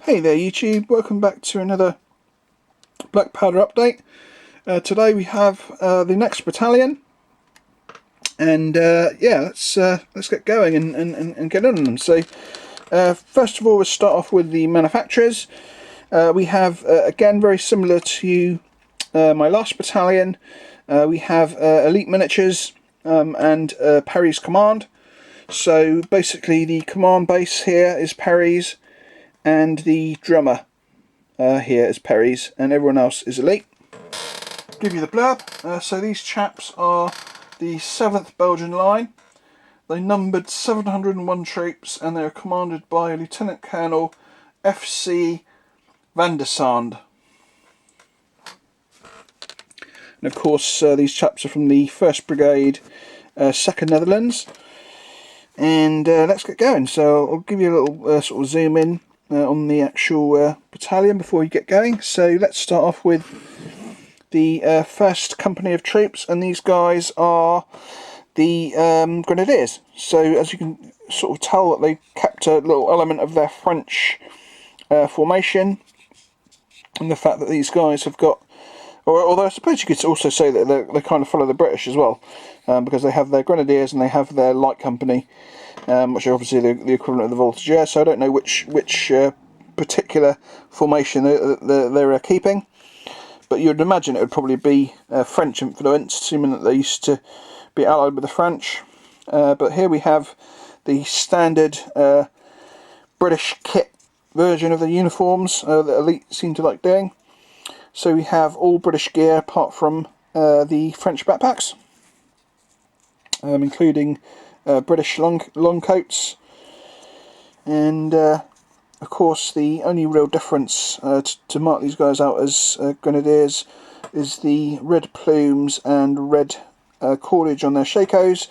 Hey there YouTube, welcome back to another BlackPowder update. Today we have the next battalion, and yeah, let's get going and get on them. So first of all, we'll start off with the manufacturers. We have again, very similar to my last battalion, we have Elite Miniatures and Perry's Command. So basically the command base here is Perry's, and the drummer here is Perry's, and everyone else is Elite. Give you the blurb. So these chaps are the 7th Belgian line. They numbered 701 troops, and they are commanded by Lieutenant Colonel F.C. van der Sande. And of course these chaps are from the 1st Brigade, 2nd Netherlands. And let's get going. So I'll give you a little sort of zoom in on the actual battalion before we get going. So let's start off with the first company of troops, and these guys are the Grenadiers. So as you can sort of tell, that they kept a little element of their French formation, and the fact that these guys have got, although I suppose you could also say that they kind of follow the British as well, because they have their Grenadiers and they have their light company, which are obviously the equivalent of the Voltigeurs. So I don't know which particular formation they're keeping, but you'd imagine it would probably be French influenced, assuming that they used to be allied with the French. But here we have the standard British kit version of the uniforms that Elite seem to like doing. So we have all British gear apart from the French backpacks, including British long coats, and of course the only real difference to mark these guys out as Grenadiers is the red plumes and red cordage on their shakos.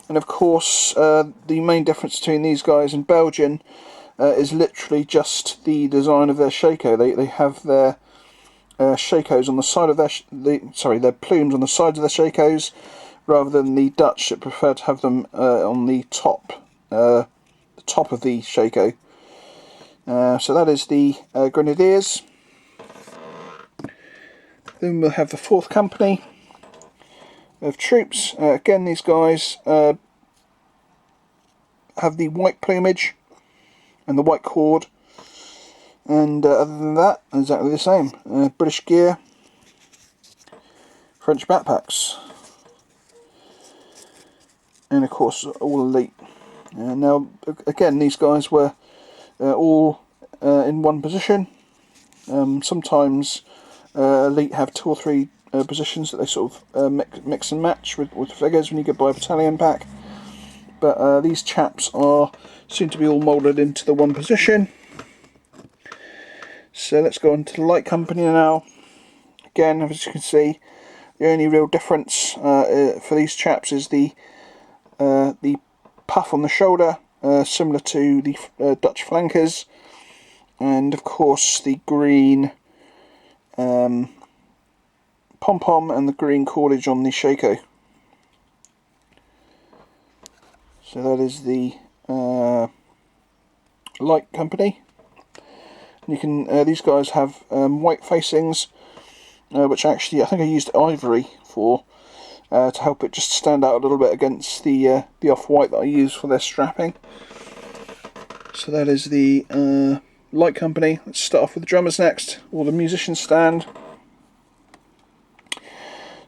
And of course the main difference between these guys and Belgian is literally just the design of their shako. They have their shakos on the side of their plumes on the sides of their shakos, rather than the Dutch that prefer to have them on the top of the shako. So that is the Grenadiers. Then we'll have the 4th company of troops. Again, these guys have the white plumage and the white cord, and other than that, exactly the same. British gear, French backpacks, and of course all Elite. Now again, these guys were all in one position. Sometimes Elite have 2 or 3 positions that they sort of mix and match with figures when you get by a battalion pack, but these chaps seem to be all moulded into the one position. So let's go on to the light company now. Again, as you can see, the only real difference for these chaps is the puff on the shoulder, similar to the Dutch flankers, and of course the green pom-pom and the green cordage on the shako. So that is the light company. And you can these guys have white facings, which actually I think I used ivory for to help it just stand out a little bit against the off-white that I use for their strapping. So that is the light company. Let's start off with the drummers next, or the musician stand.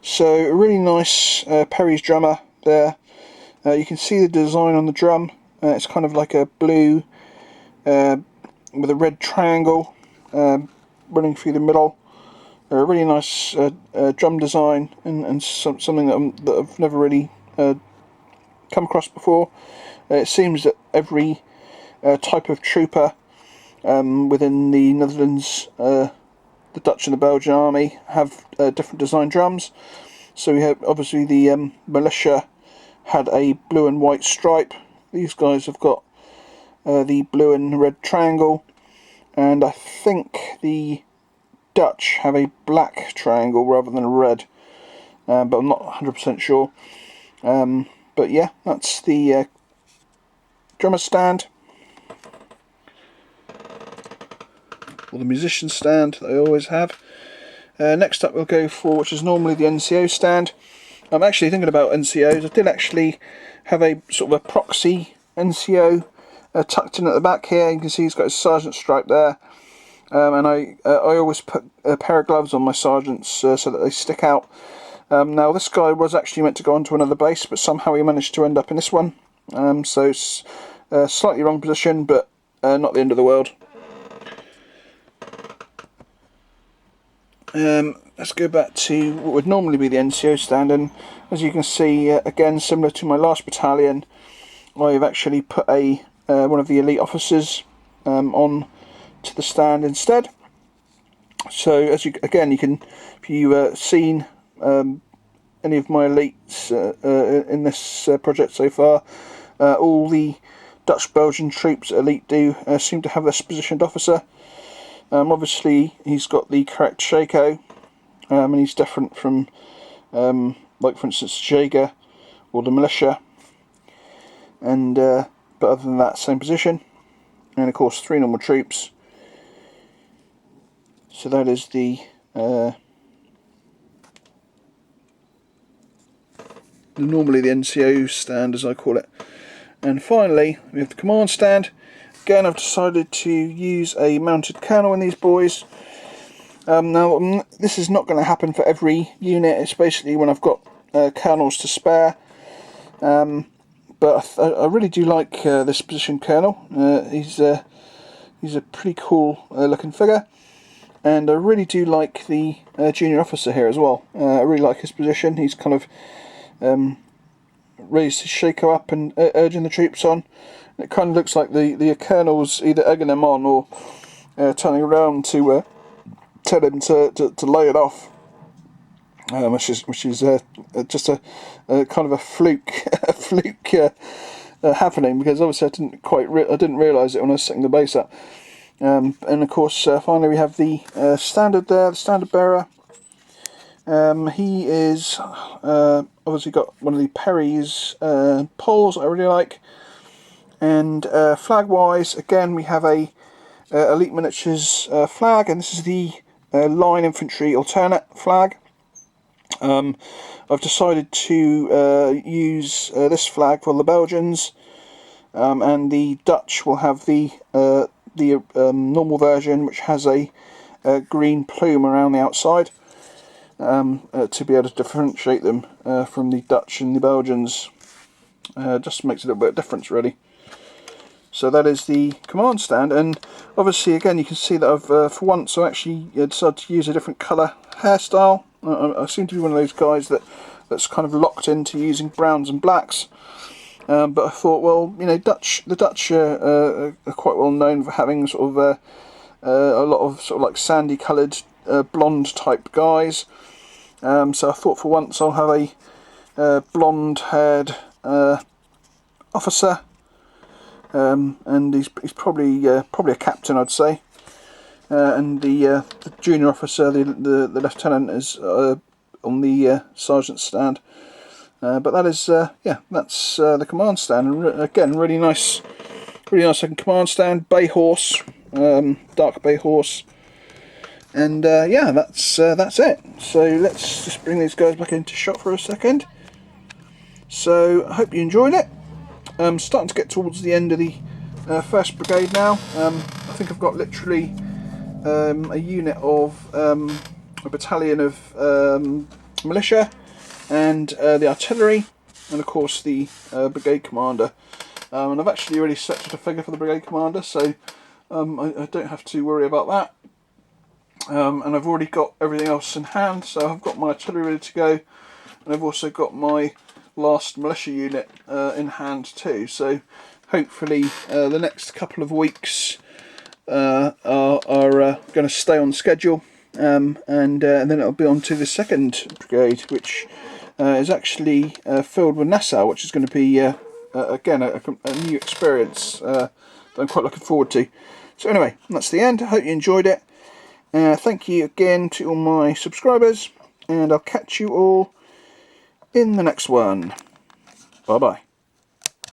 So a really nice Perry's drummer there. You can see the design on the drum. It's kind of like a blue with a red triangle running through the middle. A really nice drum design, and something that I've never really come across before. It seems that every type of trooper within the Netherlands, the Dutch and the Belgian army, have different design drums. So we have obviously the militia had a blue and white stripe. These guys have got the blue and red triangle, and I think the Dutch have a black triangle rather than a red, but I'm not 100% sure. But yeah, that's the drummer stand. or the musician stand that I always have. Next up we'll go for, which is normally the NCO stand. I'm actually thinking about NCOs. I did actually have a sort of a proxy NCO tucked in at the back here. You can see he's got his sergeant stripe there. And I always put a pair of gloves on my sergeants so that they stick out. Now this guy was actually meant to go onto another base, but somehow he managed to end up in this one. So it's slightly wrong position, but not the end of the world. Let's go back to what would normally be the NCO stand, and as you can see, again similar to my last battalion, I've actually put a one of the elite officers on to the stand instead. So as you can, if you've seen any of my elites in this project so far, all the Dutch Belgian troops elite do seem to have this positioned officer. Obviously he's got the correct Shako, and he's different from like for instance Jaeger or the militia, and but other than that, same position. And of course 3 normal troops. So that is the normally the NCO stand, as I call it. And finally we have the command stand. Again, I've decided to use a mounted colonel in these boys. Now this is not going to happen for every unit. It's basically when I've got colonels to spare. But I really do like this position colonel. He's a pretty cool looking figure, and I really do like the junior officer here as well. I really like his position. He's kind of raised his Shako up and urging the troops on. It kind of looks like the colonel's either egging him on or turning around to tell him to lay it off, which is just a kind of a fluke happening, because obviously I didn't realise it when I was setting the base up. And of course, finally we have the standard there, the standard bearer. He is obviously got one of the Perry's poles I really like. And flag wise, again we have a Elite Miniatures flag, and this is the line infantry alternate flag. I've decided to use this flag for the Belgians, and the Dutch will have the normal version, which has a green plume around the outside, to be able to differentiate them from the Dutch and the Belgians. Just makes a little bit of difference, really. So that is the command stand, and obviously again you can see that I've for once I actually decided to use a different colour hairstyle. I seem to be one of those guys that's kind of locked into using browns and blacks, but I thought, well, you know, the Dutch are quite well known for having sort of a lot of sort of like sandy coloured blonde type guys. So I thought for once I'll have a blonde haired officer. And he's probably a captain, I'd say, and the junior officer, the lieutenant, is on the sergeant stand. But that is that's the command stand. And again, really nice looking command stand, bay horse, dark bay horse, and yeah, that's it. So let's just bring these guys back into shot for a second. So I hope you enjoyed it. Starting to get towards the end of the 1st Brigade now. I think I've got literally a unit of a battalion of militia, and the artillery, and of course the brigade commander. And I've actually already set a figure for the brigade commander, so I don't have to worry about that. And I've already got everything else in hand, so I've got my artillery ready to go, and I've also got my last militia unit in hand too. So hopefully the next couple of weeks are going to stay on schedule, and then it'll be on to the 2nd Brigade, which is actually filled with Nassau, which is going to be again a new experience that I'm quite looking forward to. So anyway, that's the end. I hope you enjoyed it. Thank you again to all my subscribers, and I'll catch you all in the next one. Bye bye.